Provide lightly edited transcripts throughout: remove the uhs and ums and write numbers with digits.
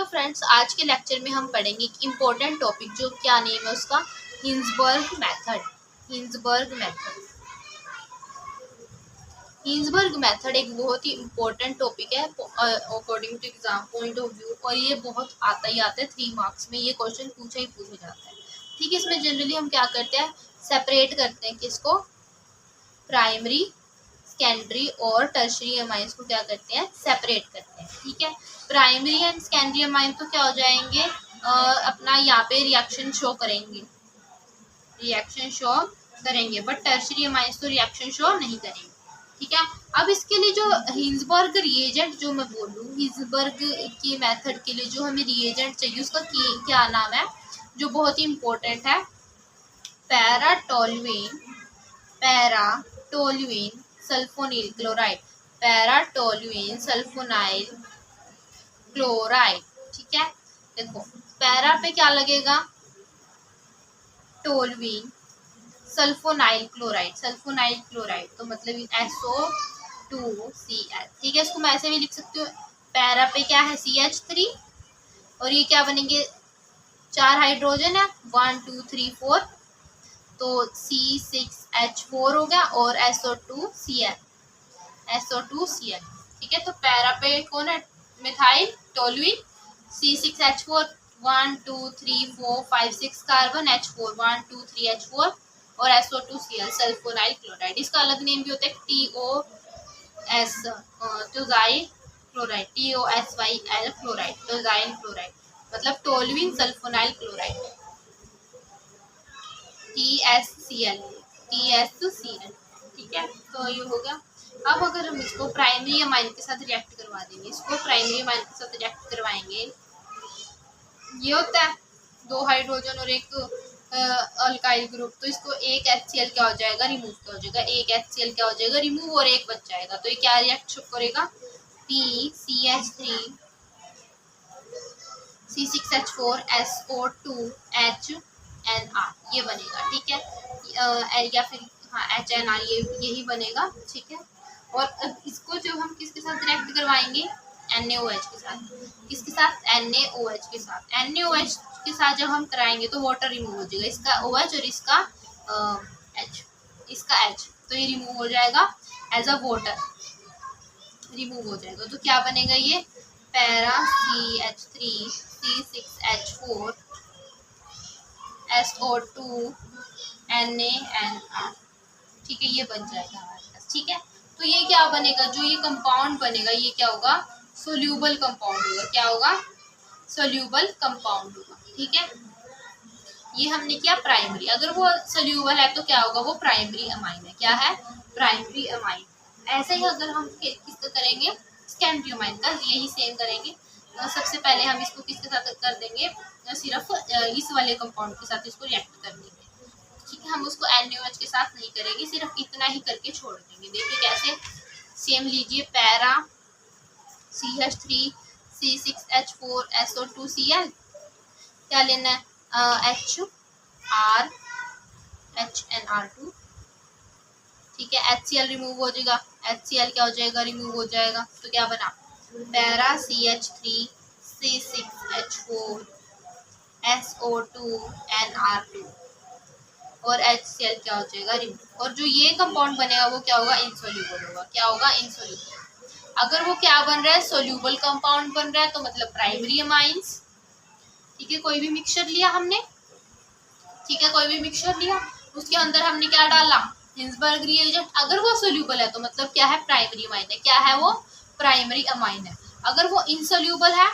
तो फ्रेंड्स आज के लेक्चर में हम पढ़ेंगे एक इम्पोर्टेंट टॉपिक जो क्या नेम है उसका, Hinsberg method. Hinsberg method Hinsberg method एक बहुत ही इम्पोर्टेंट टॉपिक है according to exam point of view, और ये बहुत आता ही आता है 3 मार्क्स में, ये क्वेश्चन पूछा ही पूछा जाता है। ठीक है, इसमें जनरली हम क्या करते हैं, सेपरेट करते हैं किसको, प्राइमरी, सेकेंडरी और टर्शरी अमाइंस को क्या करते हैं, सेपरेट करते हैं। ठीक है, प्राइमरी एंड सेकेंडरी अमाइन तो क्या हो जाएंगे, अपना यहाँ पे रिएक्शन शो करेंगे, बट टर्शरी अमाइंस तो रिएक्शन शो नहीं करेंगे। ठीक है, अब इसके लिए जो हिंसबर्ग रिएजेंट जो मैं बोलूँ, हिंसबर्ग की मेथड के लिए जो हमें रिएजेंट चाहिए उसका क्या नाम है, जो बहुत ही इम्पोर्टेंट है, paratoluene sulphonyl chloride, paratoluene sulfonyl chloride. ठीक है, देखो पैरा पे क्या लगेगा, टोल्यूइन सल्फोनाइल क्लोराइड, तो मतलब SO2Cl। ठीक है, इसको मैं ऐसे भी लिख सकती हूँ, पैरा पे क्या है CH3 और ये क्या बनेंगे, 4 हाइड्रोजन है, 1 2 3 4, तो C6H4 हो गया और SO2Cl। ठीक है, तो पैरा पे कौन है, methyl toluene, C6H4 1 2 3 4 5 6 carbon, H4 1 2 3 H4 और SO2Cl सल्फोनाइल क्लोराइड। इसका अलग नेम भी होता है TOS tosyl chloride, TOSYL chloride, tosyl chloride, मतलब टोल्यूइन सल्फोनाइल क्लोराइड, TSCl। ठीक है, तो ये हो गया। अब अगर हम इसको प्राइमरी अमाइन के साथ रिएक्ट करवा देंगे, इसको प्राइमरी अमाइन के साथ रिएक्ट करवाएंगे, ये होता है 2 हाइड्रोजन और एक अल्काइल ग्रुप, तो इसको एक HCl क्या हो जाएगा, रिमूव क्या हो जाएगा, एक HCl क्या हो जाएगा, रिमूव, और एक बच जाएगा, तो ये क्या रिएक्ट करेगा, PCH3 C6H4 SO2HNR, ये बनेगा। ठीक है, या फिर हाँ HNR, यही बनेगा। ठीक है, और अब इसको जो हम किसके साथ रिएक्ट करवाएंगे, NaOH के साथ, किसके साथ, NaOH के साथ, NaOH के साथ जब हम कराएंगे तो वाटर रिमूव हो जाएगा, इसका OH और इसका H, तो ये रिमूव हो जाएगा, एज अ वाटर रिमूव हो जाएगा, तो क्या बनेगा, ये para CH3 C6H4 SO2 NaNR। ठीक है, ये बन जाएगा हमारे पास। ठीक है, तो ये क्या बनेगा, जो ये कंपाउंड बनेगा ये क्या होगा, सोल्यूबल कंपाउंड होगा, क्या होगा, सोल्यूबल कंपाउंड होगा। ठीक है, ये हमने किया प्राइमरी, अगर वो सोल्यूबल है तो क्या होगा, वो प्राइमरी अमाइन है, क्या है, प्राइमरी अमाइन। ऐसे ही अगर हम किसका करेंगे, सेकेंडरी अमाइन का, यही सेम करेंगे। सबसे पहले हम इसको किसके साथ कर देंगे, सिर्फ इस वाले कंपाउंड के साथ इसको रिएक्ट कर देंगे। ठीक है, हम उसको NaOH के साथ नहीं करेंगे, सिर्फ इतना ही करके छोड़ देंगे। देखिए कैसे, सेम लीजिए, पैरा CH3 C6H4 SO2Cl, क्या लेना है, HNR2। ठीक है, HCl रिमूव हो जाएगा, HCl क्या हो जाएगा, रिमूव हो जाएगा, तो क्या बना, पैरा CH3 C6H4 SO2NR2 और HCl क्या हो जाएगा, रिमूव, और जो ये कंपाउंड बनेगा वो क्या होगा, इनसोल्यूबल होगा, क्या होगा, इनसोल्यूबल। अगर वो क्या बन रहा है, सोल्यूबल कंपाउंड बन रहा है, तो मतलब प्राइमरी अमाइंस। ठीक है, कोई भी मिक्सचर लिया हमने, ठीक है, कोई भी मिक्सचर लिया, उसके अंदर हमने क्या डाला, हिंसबर्ग रिएजेंट, अगर वो सोल्यूबल है तो मतलब क्या है, प्राइमरी अमाइन है, क्या है वो, प्राइमरी अमाइन है। अगर वो इनसोल्यूबल है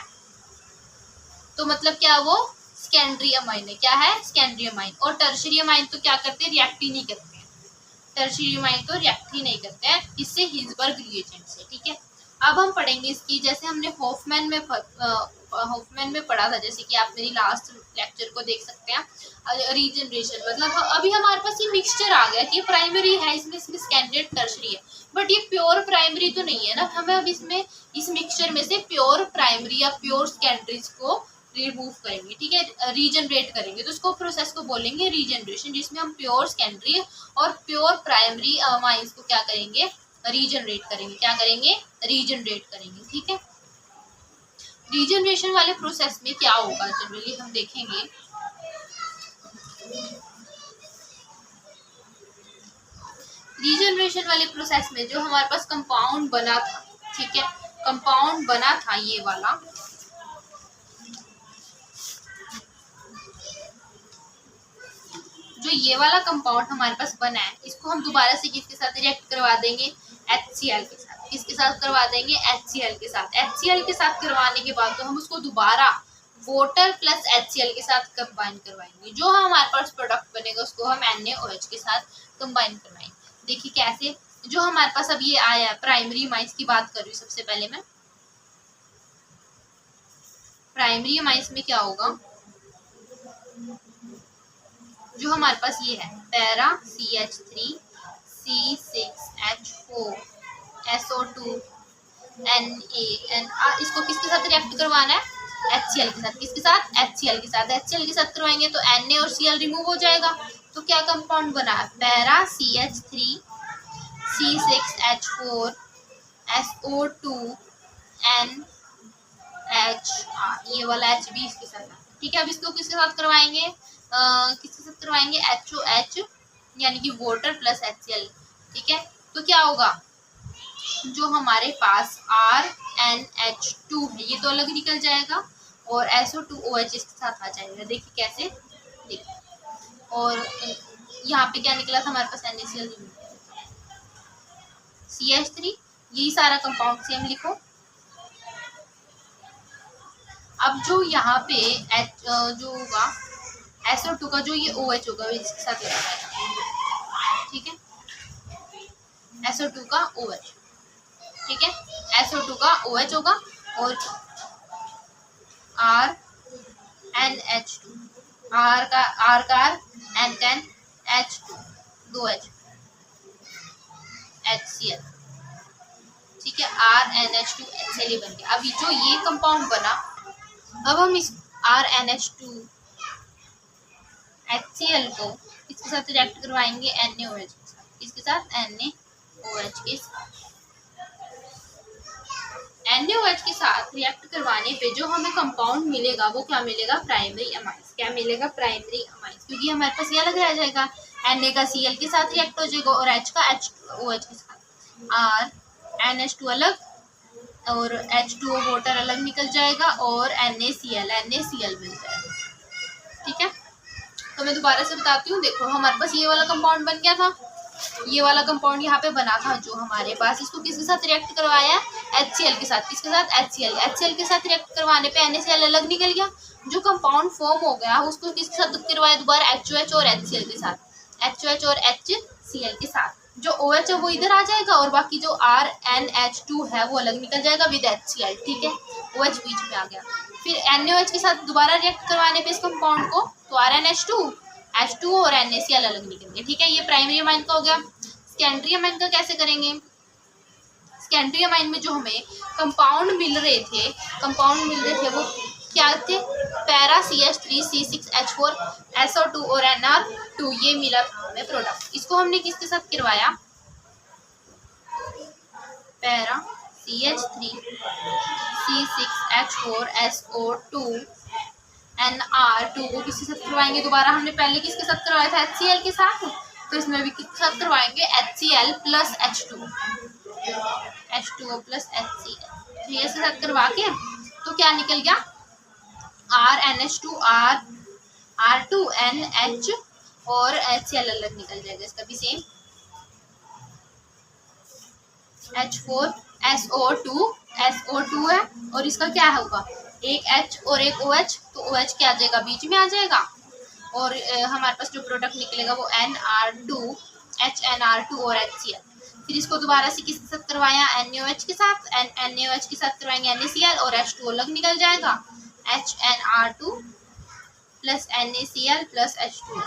तो मतलब क्या, वो सेकेंडरी अमाइन है, क्या है, सेकेंडरी अमाइन। और टर्शरी अमाइन तो क्या करते हैं, रिएक्ट ही नहीं करते हैं, टर्शरी अमाइन तो रिएक्ट ही नहीं करते हैं इससे, हिंसबर्ग रिएजेंट से। ठीक है, अब हम पढ़ेंगे इसकी, जैसे हमने हॉफमैन में पढ़ा था, जैसे कि आप मेरी लास्ट लेक्चर को देख सकते हैं, रीजनरेशन, मतलब अभी हमारे पास ये मिक्सचर आ गया कि प्राइमरी है, इसमें सेकेंडरी टर्शरी है, बट ये प्योर प्राइमरी तो नहीं है ना, हमें अब इसमें इस मिक्सचर में से प्योर प्राइमरी या प्योर सेकेंडरीज को रिमूव करेंगे। ठीक है, रीजनरेट करेंगे, तो उसको प्रोसेस को बोलेंगे रीजनरेशन, जिसमें हम प्योर सेकेंडरी और प्योर प्राइमरी अमाइंस को क्या करेंगे, रीजनरेट करेंगे, क्या करेंगे, रीजनरेट करेंगे। ठीक है, रीजनरेशन वाले प्रोसेस में क्या होगा जनरली हम देखेंगे, रीजनरेशन वाले प्रोसेस में जो हमारे पास कंपाउंड बना था, ठीक है, कंपाउंड बना था ये वाला, जो ये वाला कंपाउंड हमारे पास बना है, इसको हम दोबारा से किसके साथ रिएक्ट करवा देंगे, HCl के साथ। किसके साथ करवा देंगे, HCl के साथ। HCl के साथ करवाने के बाद तो हम उसको दोबारा वाटर प्लस HCl के साथ कंबाइन करवाएंगे। जो हमारे पास प्रोडक्ट बनेगा उसको हम NaOH के साथ कंबाइन करवाएंगे। देखिए कैसे, जो हमारे पास अब ये आया है, प्राइमरी अमाइंस की बात कर रही हूँ सबसे पहले मैं। प्राइमरी अमाइंस में क्या होगा, जो हमारे पास ये है para CH3 C6H4 SO2 Na, इसको किसके साथ रिएक्ट करवाना है, HCl के साथ। किसके साथ, HCl के साथ। HCl के साथ करवाएंगे तो Na और Cl रिमूव हो जाएगा, तो क्या कंपाउंड बना, para CH3 C6H4 SO2 NHR, ये वाला H भी इसके साथ। ठीक है, अब इसको किसके साथ करवाएंगे, किसके साथ करवाएंगे, HOH यानी कि वाटर प्लस HCl। ठीक है, तो क्या होगा, जो हमारे पास RNH2 है ये तो अलग निकल जाएगा और SO2OH इसके साथ आ जाएगा। देखिए कैसे, देखिए, और यहाँ पे क्या निकला था हमारे पास, NaCl CH3, यही सारा कंपाउंड सेम लिखो। अब जो यहाँ पे जो होगा SO2 का जो ये OH होगा इसके साथ लगा जाएगा। ठीक है, SO2 का OH, ठीक है, SO2 का OH होगा और RNH2, R का N10H2 2H HCl। ठीक है, RNH2 HCl बन गया। अभी जो ये कंपाउंड बना, अब हम इस RNH2 HCl को इसके साथ रिएक्ट करवाएंगे NaOH के साथ। इसके साथ NaOH के साथ। NaOH के साथ रिएक्ट करवाने पे जो हमें कंपाउंड मिलेगा वो क्या मिलेगा, प्राइमरी अमाइंस। क्या मिलेगा, प्राइमरी अमाइंस, क्योंकि हमारे पास ये अलग रह जाएगा, Na का Cl के साथ रिएक्ट हो जाएगा और H का OH के साथ। RNH2 अलग और H2O वाटर अलग निकल जाएगा और NaCl मिल जाएगा। ठीक है, तो मैं दोबारा से बताती हूँ। देखो हमारे पास ये वाला कंपाउंड बन गया था, ये वाला कंपाउंड यहाँ पे बना था जो हमारे पास, इसको किसके साथ रिएक्ट करवाया, HCl के साथ। किसके साथ, HCl के साथ रिएक्ट करवाने पे NaCl अलग निकल गया। जो कंपाउंड फॉर्म हो गया उसको किसके साथ करवाया, दोबारा HOH और HCl के साथ, HOH और HCl के साथ। जो OH है वो इधर आ जाएगा और बाकी जो RNH2 है वो अलग निकल जाएगा विद HCl। ठीक है, OH बीच में आ गया। फिर NaOH के साथ दोबारा रिएक्ट करवाने पे इस कंपाउंड को, तो RNH2 H2O और NaCl अलग निकलेंगे। ठीक है, ये प्राइमरी अमाइन का हो गया। सेकेंडरी अमाइन का कैसे करेंगे, सेकेंडरी अमाइन में जो हमें कंपाउंड मिल रहे थे वो क्या थे, पैरा CH3 C6H4 SO2 और NR2, ये मिला था हमें प्रोडक्ट। इसको हमने किसके साथ करवाया, para CH3 C6H4 SO2 NR2 को किसके साथ करवाएंगे, दोबारा हमने पहले किसके साथ करवाया था, HCl के साथ, तो इसमें भी किसके साथ करवाएंगे, HCl plus H2O plus HCl। तो ये साथ करवा के तो क्या निकल गया, RNH2 R2NH और HCl अलग निकल जाएगा, इसका भी सेम H4 SO2 है और इसका क्या होगा, एक H और एक OH, तो OH क्या आ जाएगा, बीच में आ जाएगा और हमारे पास जो प्रोडक्ट निकलेगा वो NR2 HNR2 और HCl। फिर इसको दोबारा से किसके साथ करवाया, NaOH के साथ, NaOH के साथ करवाएंगे NaCl और H2O अलग निकल जाएगा, HNR2 plus NaCl plus H2O।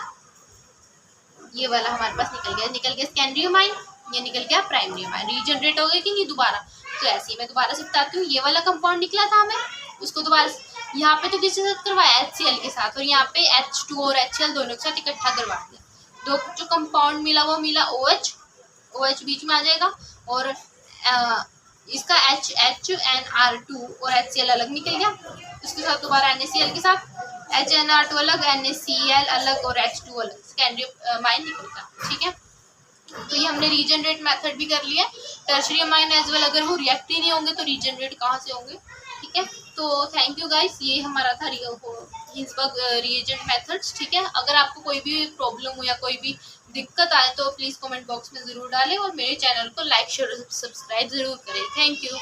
ये वाला हमारे पास निकल गया सेकेंडरी अमाइन, ये निकल गया प्राइमरी अमाइन। रीजनरेट हो गया कि नहीं दोबारा, तो ऐसे ही मैं दोबारा से बताती हूँ। ये वाला कंपाउंड निकला था हमें, उसको दोबारा यहाँ पे तो किसके साथ करवाया, HCl के साथ, और यहाँ पे H2O और HCl दोनों के साथ इकट्ठा करवा दिया। दो जो कंपाउंड मिला वो मिला OH बीच में आ जाएगा और इसका HNR2 और HCl अलग निकल गया, उसके साथ दोबारा NaCl के साथ HNR2 अलग, NaCl अलग और H2 अलग, सेकेंडरी अमाइन निकल गया। ठीक है, तो ये हमने रीजनरेट मेथड भी कर लिया। टर्शरी अमाइन एज वेल अगर वो रिएक्ट ही नहीं होंगे तो रीजनरेट कहाँ से होंगे। ठीक है, तो थैंक यू गाइस, ये हमारा था हिंसबर्ग रिएजेंट मेथड्स। ठीक है, अगर आपको कोई भी प्रॉब्लम हो या कोई भी दिक्कत आए तो प्लीज़ कमेंट बॉक्स में ज़रूर डालें और मेरे चैनल को लाइक शेयर और सब्सक्राइब ज़रूर करें। Thank you.